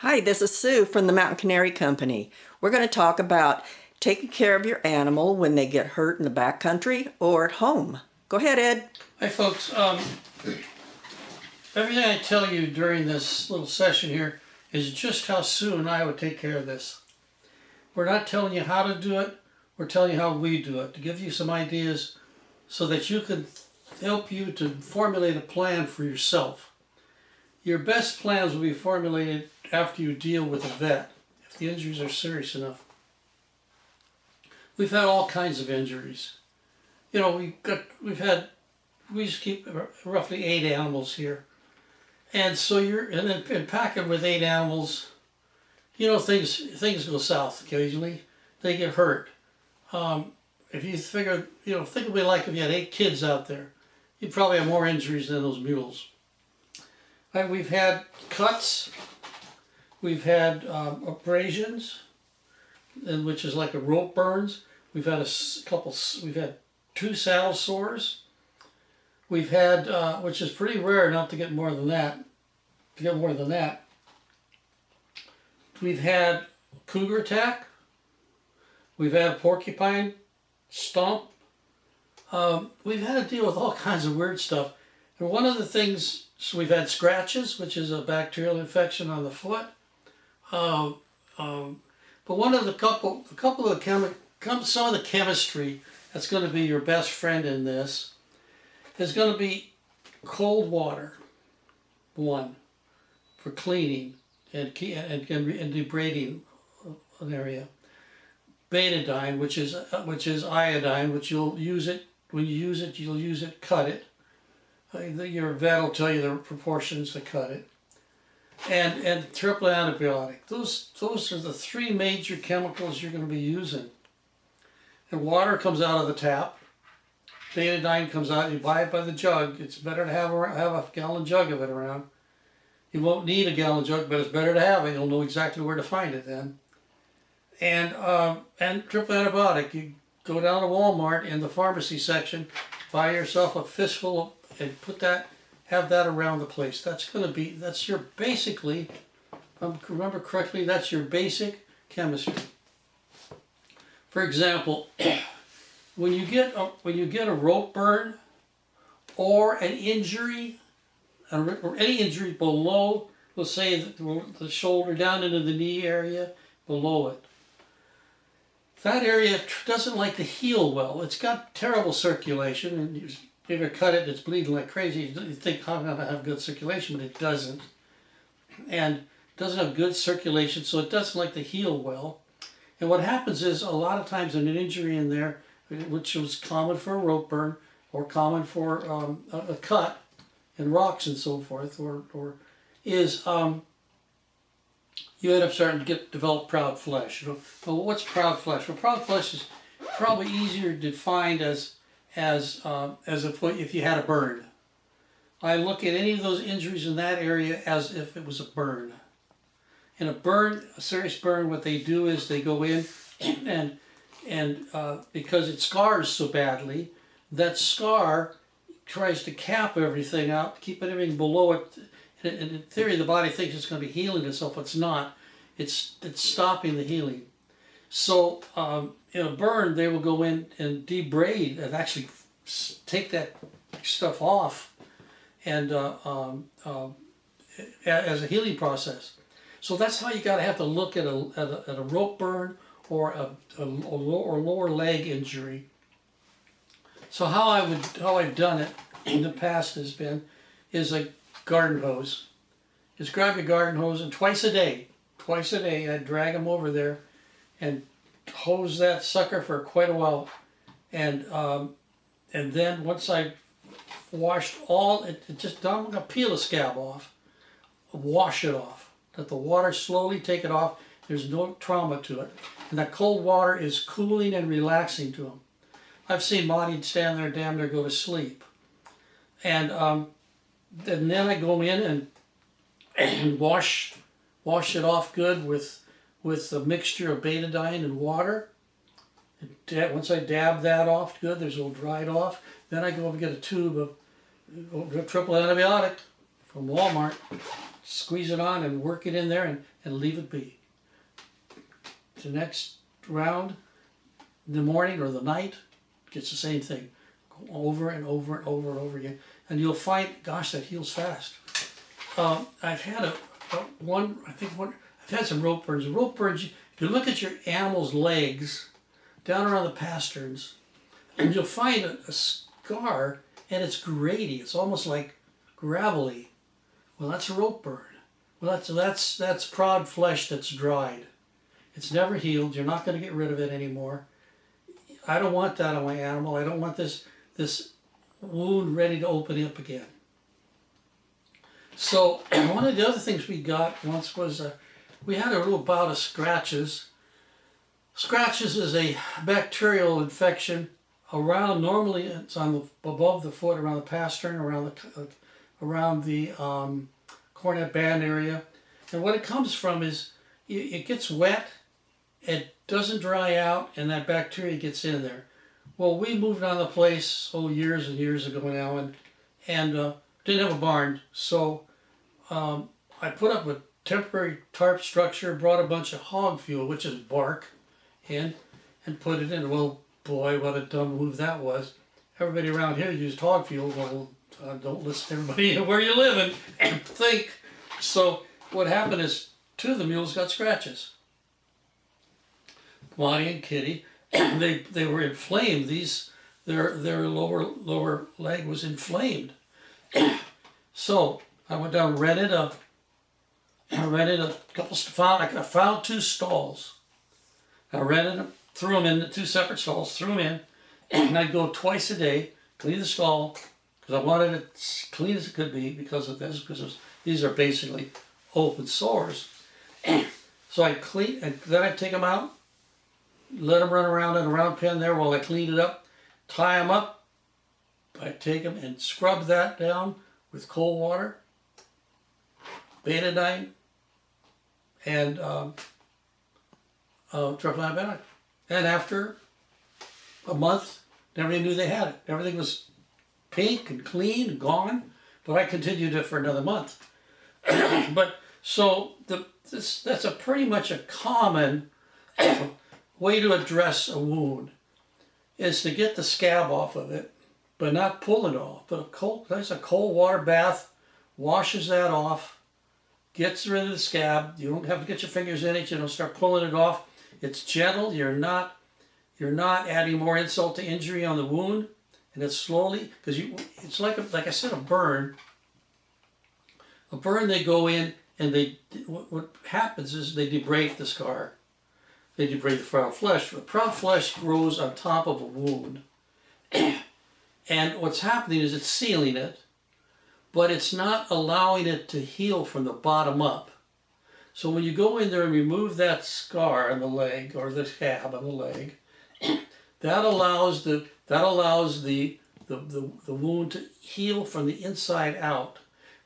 Hi, this is Sue from the Mountain Canary Company. We're going to talk about taking care of your animal when they get hurt in the backcountry or at home. Go ahead, Ed. Hi folks, everything I tell you during this little session here is just how Sue and I would take care of this. We're not telling you how to do it, we're telling you how we do it, to give you some ideas so that you can help you to formulate a plan for yourself. Your best plans will be formulated after you deal with a vet, if the injuries are serious enough. We've had all kinds of injuries. You know, we used to keep roughly 8 animals here. And so and packing with 8 animals, you know, things go south occasionally. They get hurt. If you figure, you know, think of it like if you had 8 kids out there, you'd probably have more injuries than those mules. We've had cuts, we've had abrasions, which is like a rope burns. We've had we've had 2 saddle sores. We've had, which is pretty rare not to get more than that. We've had cougar attack. We've had porcupine stomp. We've had to deal with all kinds of weird stuff. And one of the things, so we've had scratches, which is a bacterial infection on the foot. But one of some of the chemistry that's going to be your best friend in this is going to be cold water, one, for cleaning and debriding an area. Betadine, which is iodine, which you'll use it, when you use it, you'll use it, cut it. Your vet will tell you the proportions to cut it. And triple antibiotic. Those are the 3 major chemicals you're going to be using. And water comes out of the tap. Betadine comes out, you buy it by the jug. It's better to have a gallon jug of it around. You won't need a gallon jug, but it's better to have it. You'll know exactly where to find it then. And triple antibiotic. You go down to Walmart in the pharmacy section, buy yourself a fistful and have that around the place. That's your basically, if I remember correctly, that's your basic chemistry. For example, when you get a rope burn or an injury, or any injury below, let's say the shoulder down into the knee area, below it, that area doesn't like to heal well. It's got terrible circulation, and if you ever cut it and it's bleeding like crazy, you think, how am I going to have good circulation? But it doesn't. And it doesn't have good circulation, so it doesn't like to heal well. And what happens is, a lot of times an injury in there, which was common for a rope burn, or common for a cut in rocks and so forth, you end up starting to develop proud flesh. You know? Well, what's proud flesh? Well, proud flesh is probably easier defined as if you had a burn. I look at any of those injuries in that area as if it was a burn. In a serious burn, what they do is they go in and because it scars so badly, that scar tries to cap everything out, keep everything below it. And in theory, the body thinks it's going to be healing itself. It's not. It's stopping the healing. So in a burn, they will go in and debride and actually take that stuff off, and as a healing process. So that's how you got to have to look at a rope burn or a lower leg injury. So how I've done it in the past is a garden hose. Just grab your garden hose, and twice a day I'd drag them over there and hose that sucker for quite a while, and then once I washed I'm gonna peel the scab off, wash it off, let the water slowly take it off. There's no trauma to it, and that cold water is cooling and relaxing to them. I've seen Monty stand there damn near go to sleep, and then I go in and wash it off good with a mixture of betadine and water. Once I dab that off good, there's all dried off. Then I go and get a tube of triple antibiotic from Walmart, squeeze it on and work it in there and leave it be. The next round, in the morning or the night, gets the same thing. Go over and over and over and over again. And you'll find, gosh, that heals fast. I've had I've had some rope burns. Rope burns, if you look at your animal's legs, down around the pasterns, and you'll find a scar, and it's grainy. It's almost like gravelly. Well, that's a rope burn. Well, that's prod flesh that's dried. It's never healed. You're not going to get rid of it anymore. I don't want that on my animal. I don't want this wound ready to open up again. So one of the other things we got once was we had a little bout of scratches. Scratches is a bacterial infection around. Normally, it's on above the foot, around the pastern, around the cornet band area, and what it comes from is it gets wet, it doesn't dry out, and that bacteria gets in there. Well, we moved on the place years and years ago now, and didn't have a barn, so I put up a temporary tarp structure, brought a bunch of hog fuel, which is bark, in, and put it in. Well, boy, what a dumb move that was. Everybody around here used hog fuel. Well, don't listen to everybody where you live and think. So what happened is 2 of the mules got scratches. Monty and Kitty, they were inflamed. Their lower leg was inflamed. So I went down, rented a couple. I found 2 stalls. I rented them, threw them in 2 separate stalls, threw them in, and I'd go twice a day, clean the stall, because I wanted it as clean as it could be because of this, because these are basically open sores. So I'd clean, and then I'd take them out, let them run around in a round pen there while I cleaned it up, tie them up. I'd take them and scrub that down with cold water, betadine, and triple antibiotic. And after a month, everybody knew they had it. Everything was pink and clean and gone, but I continued it for another month. But so that's pretty much a common way to address a wound, is to get the scab off of it, but not pull it off. But there's a cold water bath, washes that off, gets rid of the scab. You don't have to get your fingers in it. You don't start pulling it off. It's gentle. You're not adding more insult to injury on the wound, and it's slowly, because it's like I said, a burn. A burn, they go in and what happens is they debride the scar. They debride the proud flesh. The proud flesh grows on top of a wound, and what's happening is it's sealing it, but it's not allowing it to heal from the bottom up. So when you go in there and remove that scar on the leg, or the scab on the leg, that allows the wound to heal from the inside out,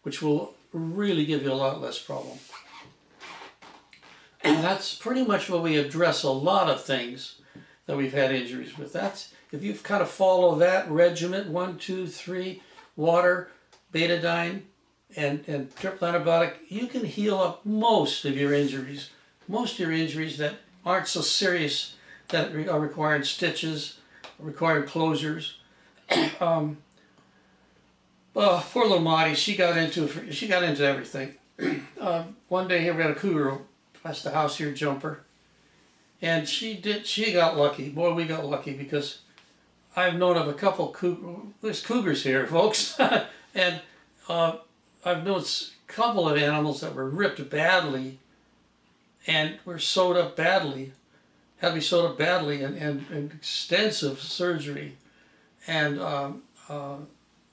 which will really give you a lot less problem. And that's pretty much what we address a lot of things that we've had injuries with. That's, if you've kind of follow that regimen, 1, 2, 3, water, betadine, and triple antibiotic, you can heal up most of your injuries. Most of your injuries that aren't so serious that are requiring stitches, requiring closures. Well, poor little Maudie, she got into everything. One day here we had a cougar past the house here, Jumper, and she got lucky. Boy, we got lucky, because I've known of a couple there's cougars here, folks, and I've known a couple of animals that were ripped badly and were sewed up badly, had to be sewed up badly, and extensive surgery, and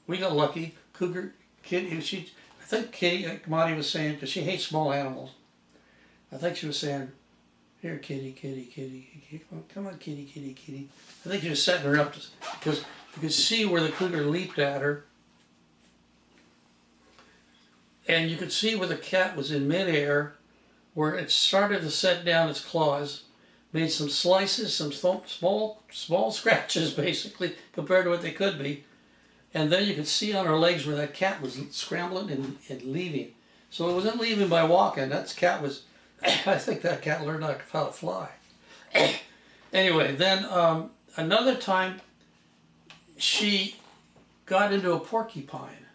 we got lucky. Cougar, Kitty, I think Kitty, like Monty was saying, because she hates small animals, I think she was saying, here, kitty, kitty, kitty, come on, kitty, kitty, kitty. I think she was setting her up because you could see where the cougar leaped at her, and you could see where the cat was in midair, where it started to set down its claws, made some slices, some small scratches, basically, compared to what they could be. And then you could see on her legs where that cat was scrambling and leaving. So it wasn't leaving by walking. That cat was, I think that cat learned how to fly. Anyway, then another time she got into a porcupine.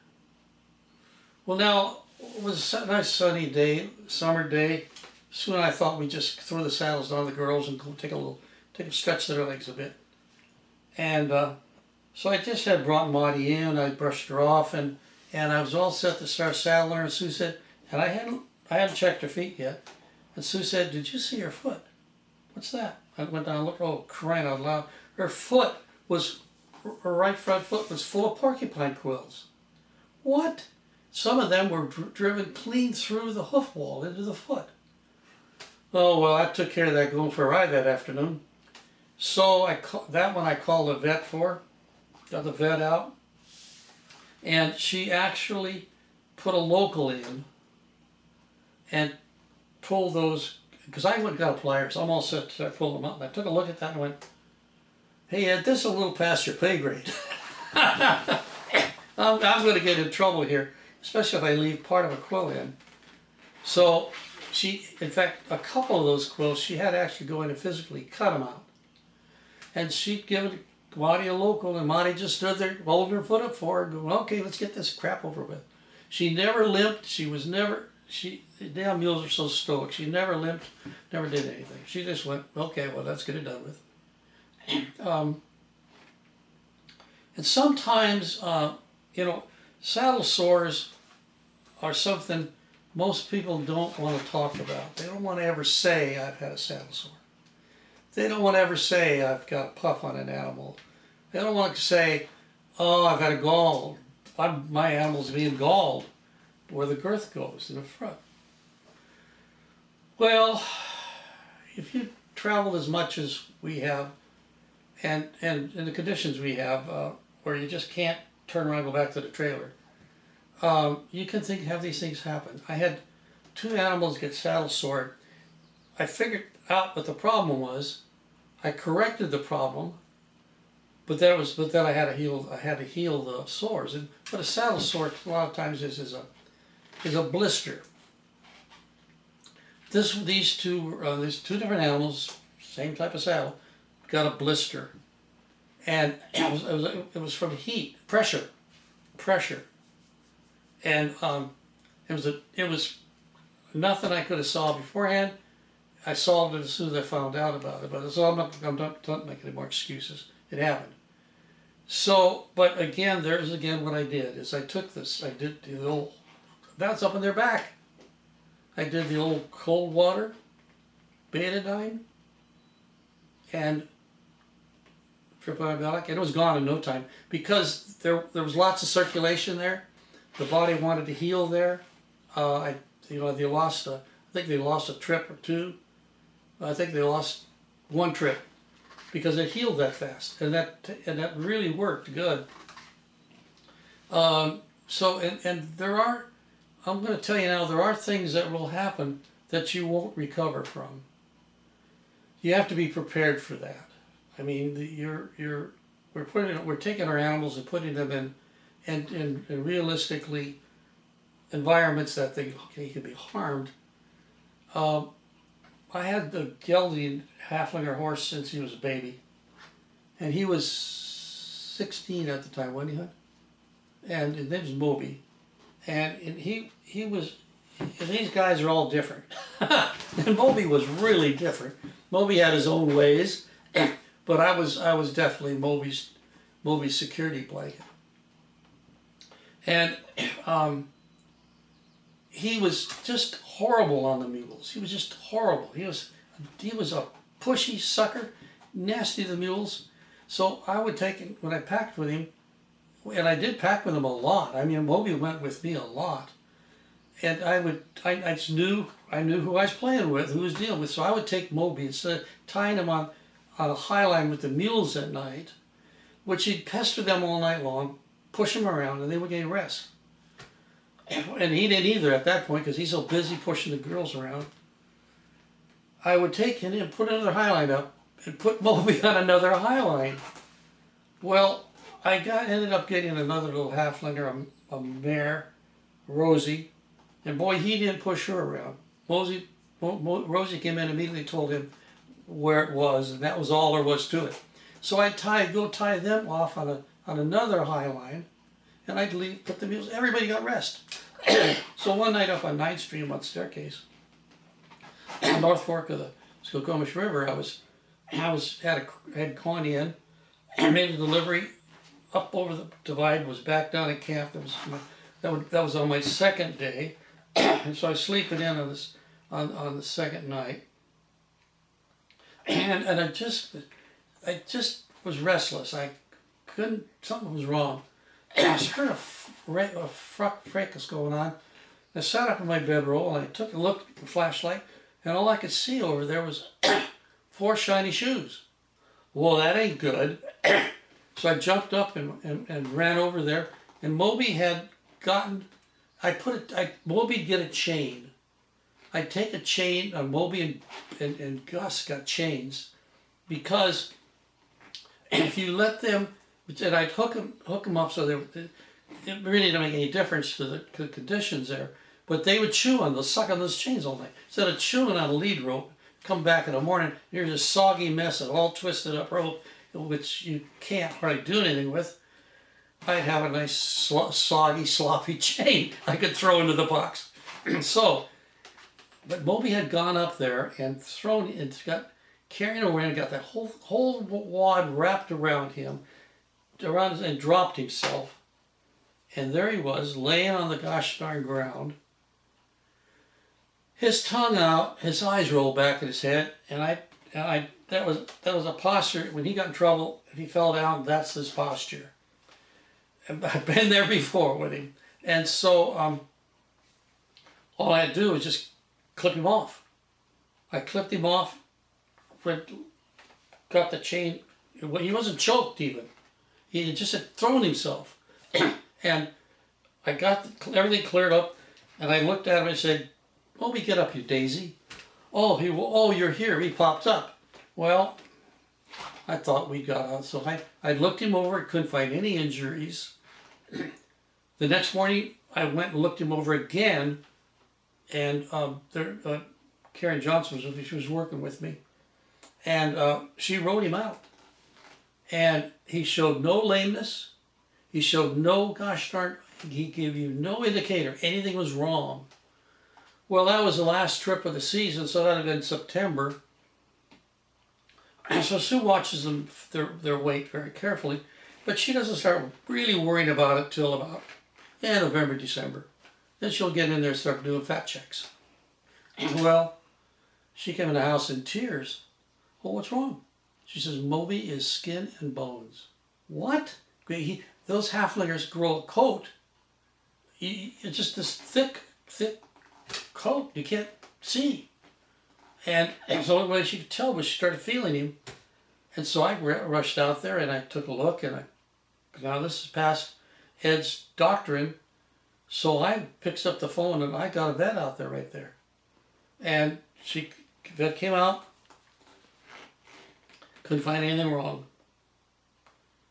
Well, now it was a nice sunny day, summer day. Soon I thought we'd just throw the saddles on the girls and go take a stretch their legs a bit. And so I just had brought Maudie in. I brushed her off, and I was all set to start saddling her. And Sue said, and I hadn't checked her feet yet. And Sue said, "Did you see her foot? What's that?" I went down and looked. Oh, crying out loud! Her right front foot was full of porcupine quills. What? Some of them were driven clean through the hoof wall into the foot. Oh well, I took care of that going for a ride that afternoon. So I called the vet for. Got the vet out, and she actually put a local in and pulled those, because I went and got pliers. I'm all set to pull them out. And I took a look at that and went, "Hey Ed, this is a little past your pay grade." I'm going to get in trouble here, especially if I leave part of a quill in. So she, in fact, a couple of those quills, she had to actually go in and physically cut them out. And she'd given Maudie a local, and Maudie just stood there holding her foot up for her, going, "Okay, let's get this crap over with." She never limped. The damn mules are so stoic. She never limped, never did anything. She just went, "Okay, well, let's get it done with." And sometimes, saddle sores are something most people don't want to talk about. They don't want to ever say, "I've had a saddle sore." They don't want to ever say, "I've got a puff on an animal." They don't want to say, "Oh, I've had a gall. My animal's being galled," where the girth goes in the front. Well, if you traveled as much as we have, and in the conditions we have, where you just can't turn around and go back to the trailer, you can have these things happen. I had 2 animals get saddle sore. I figured out what the problem was. I corrected the problem, but then I had to heal the sores. And what a saddle sore a lot of times is a blister. These two different animals, same type of saddle, got a blister, and it was from heat, pressure, and it was nothing I could have solved beforehand. I solved it as soon as I found out about it, but so I'm not making any more excuses. It happened. So, but again, what I did is I took this. I did the old, that's up in their back. I did the old cold water, betadine, and antibiotic, and it was gone in no time because there was lots of circulation there. The body wanted to heal there. They lost. I think they lost a trip or 2. I think they lost 1 trip because it healed that fast, and that really worked good. I'm going to tell you now, there are things that will happen that you won't recover from. You have to be prepared for that. I mean, we're taking our animals and putting them in realistically environments that they can be harmed. I had the gelding Haflinger horse since he was a baby, and he was 16 at the time, wasn't he? And his name was Moby, and he was. And these guys are all different, and Moby was really different. Moby had his own ways, but I was definitely Moby's security blanket, and he was just horrible on the mules. He was just horrible. He was a pushy sucker, nasty to the mules. So I would take him when I packed with him, and I did pack with him a lot. I mean, Moby went with me a lot, and I just knew who I was playing with, who I was dealing with. So I would take Moby instead of tying him on a high line with the mules at night, which he'd pester them all night long, push them around, and they would get rest. And he didn't either at that point because he's so busy pushing the girls around. I would take him and put another high line up and put Moby on another high line. Well, ended up getting another little halflinger, a mare, Rosie, and boy, he didn't push her around. Rosie came in and immediately told him where it was, and that was all there was to it. So I'd go tie them off on another high line, and I'd leave, put the mules. Everybody got rest. So one night up on 9th Street on staircase, on North Fork of the Skokomish River, had gone in, made a delivery up over the divide, was back down at camp. That was on my second day, and so I was sleeping in on the second night, and I just was restless. I couldn't. Something was wrong. I was heard a fracas going on. I sat up in my bedroll and I took a look at the flashlight, and all I could see over there was 4 shiny shoes. Well, that ain't good. So I jumped up and ran over there, and Moby had gotten. Moby'd get a chain. I'd take a chain. Moby and Gus got chains, because if you let them, and I'd hook them up so it really didn't make any difference to the conditions there. But they would suck on those chains all night. Instead of chewing on a lead rope, come back in the morning, here's a soggy mess of all twisted up rope, which you can't hardly do anything with. I'd have a nice soggy, sloppy chain I could throw into the box. But Moby had gone up there and got carried away and got that whole wad wrapped around him, and dropped himself. And there he was, laying on the gosh darn ground, his tongue out, his eyes rolled back in his head, and that was a posture. When he got in trouble, if he fell down, that's his posture. And I've been there before with him, and so all I had to do was just clip him off. I clipped him off, got the chain. He wasn't choked even. He just had thrown himself. And I got everything cleared up, and I looked at him and said, "Moby, get up, you daisy." Oh, you're here. He popped up. Well, I thought we got out. So I looked him over. Couldn't find any injuries. The next morning, I went and looked him over again, and Karen Johnson was with me. She was working with me, and she wrote him out. And he showed no lameness. He showed no gosh darn. He gave you no indicator anything was wrong. Well, that was the last trip of the season, so that had been September. So Sue watches them their weight very carefully, but she doesn't start really worrying about it till about November, December. Then she'll get in there and start doing fat checks. Well, she came in the house in tears. Well, what's wrong? She says, "Moby is skin and bones." What? Those halflingers grow a coat. It's just this thick coat you can't see. And so the only way she could tell was she started feeling him. And so I rushed out there and I took a look, and now this is past Ed's doctrine. So I picked up the phone and I got a vet out there right there. And vet came out, couldn't find anything wrong.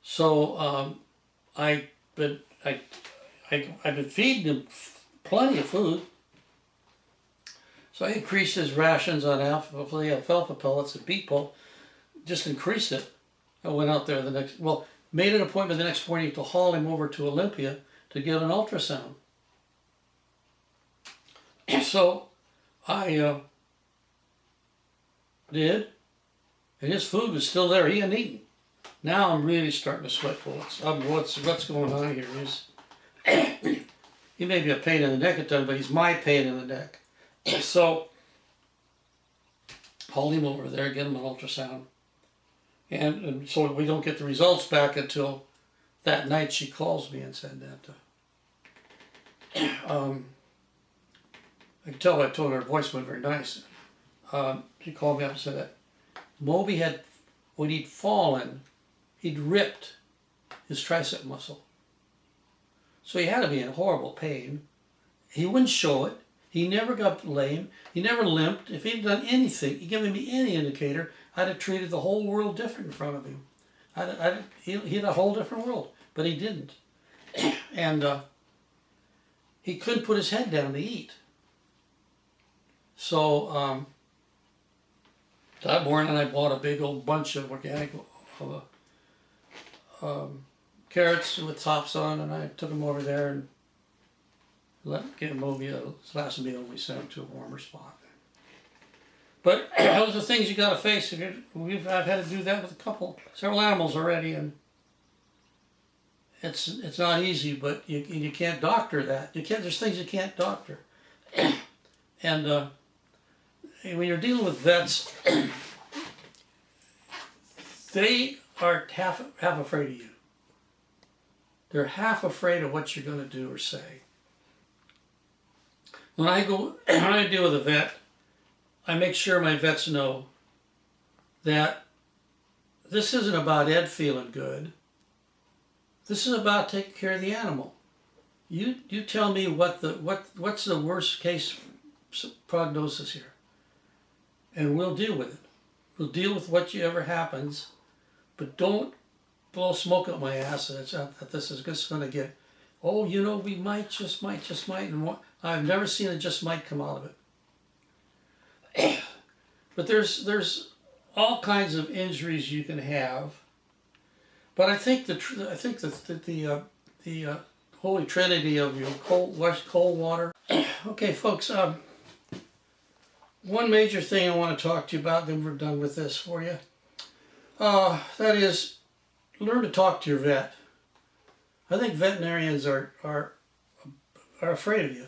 So I've been feeding him plenty of food. So I increased his rations on alfalfa pellets and beet pulp. Just increased it. I went out there made an appointment the next morning to haul him over to Olympia to get an ultrasound. So I did, and his food was still there. He hadn't eaten. Now I'm really starting to sweat bullets. What's going on here? He may be a pain in the neck at times, but he's my pain in the neck. So haul him over there, get him an ultrasound. And so we don't get the results back until that night. She calls me and said that I told her voice wasn't very nice. She called me up and said that Moby had, when he'd fallen, he'd ripped his tricep muscle. So he had to be in horrible pain. He wouldn't show it. He never got lame. He never limped. If he'd done anything, he'd given me any indicator, I'd have treated the whole world different in front of him. He had a whole different world. but he didn't. And he couldn't put his head down to eat. So that morning I bought a big old bunch of organic carrots with tops on, and I took them over there and gave him his last meal. We sent him to a warmer spot. But those are things you got to face. I've had to do that with several animals already, and it's not easy. But you can't doctor that. There's things you can't doctor, and when you're dealing with vets, they are half afraid of you. They're half afraid of what you're going to do or say. When I deal with a vet, I make sure my vets know that this isn't about Ed feeling good. This is about taking care of the animal. You tell me what's the worst case prognosis here, and we'll deal with it. We'll deal with whatever happens, but don't blow smoke up my ass that this is just going to get. Oh, we might, just might, and I've never seen a just might come out of it. But there's all kinds of injuries you can have. But I think the holy trinity of your cold water. Okay, folks. One major thing I want to talk to you about, then we're done with this for you. That is, learn to talk to your vet. I think veterinarians are afraid of you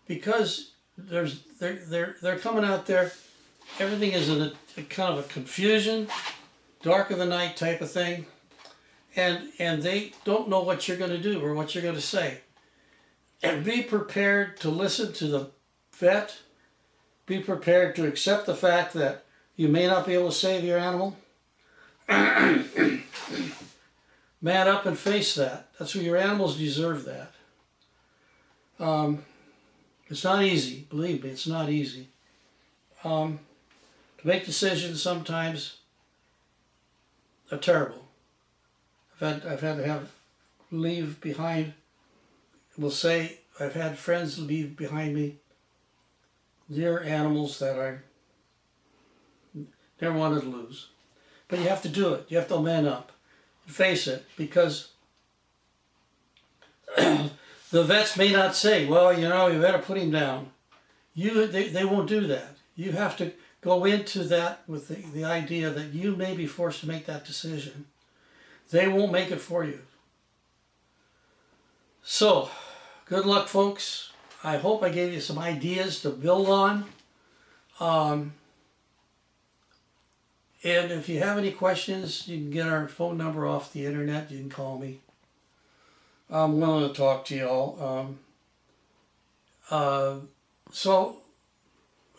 because they're coming out there. Everything is in a kind of a confusion, dark of the night type of thing, and they don't know what you're going to do or what you're going to say. And be prepared to listen to the vet. Be prepared to accept the fact that you may not be able to save your animal. Man up and face that. That's what your animals deserve that. It's not easy. Believe me, it's not easy. To make decisions sometimes are terrible. I've had to leave behind. We'll say I've had friends leave behind me dear animals that I never wanted to lose. But you have to do it. You have to man up and face it, because the vets may not say, well, you better put him down. They won't do that. You have to go into that with the idea that you may be forced to make that decision. They won't make it for you. So, good luck, folks. I hope I gave you some ideas to build on. And if you have any questions, you can get our phone number off the internet. You can call me. I'm willing to talk to you all. So,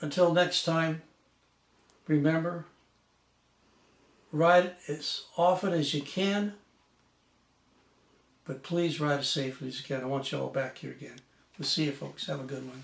until next time, remember, ride as often as you can, but please ride as safely as you can. I want you all back here again. We'll see you, folks. Have a good one.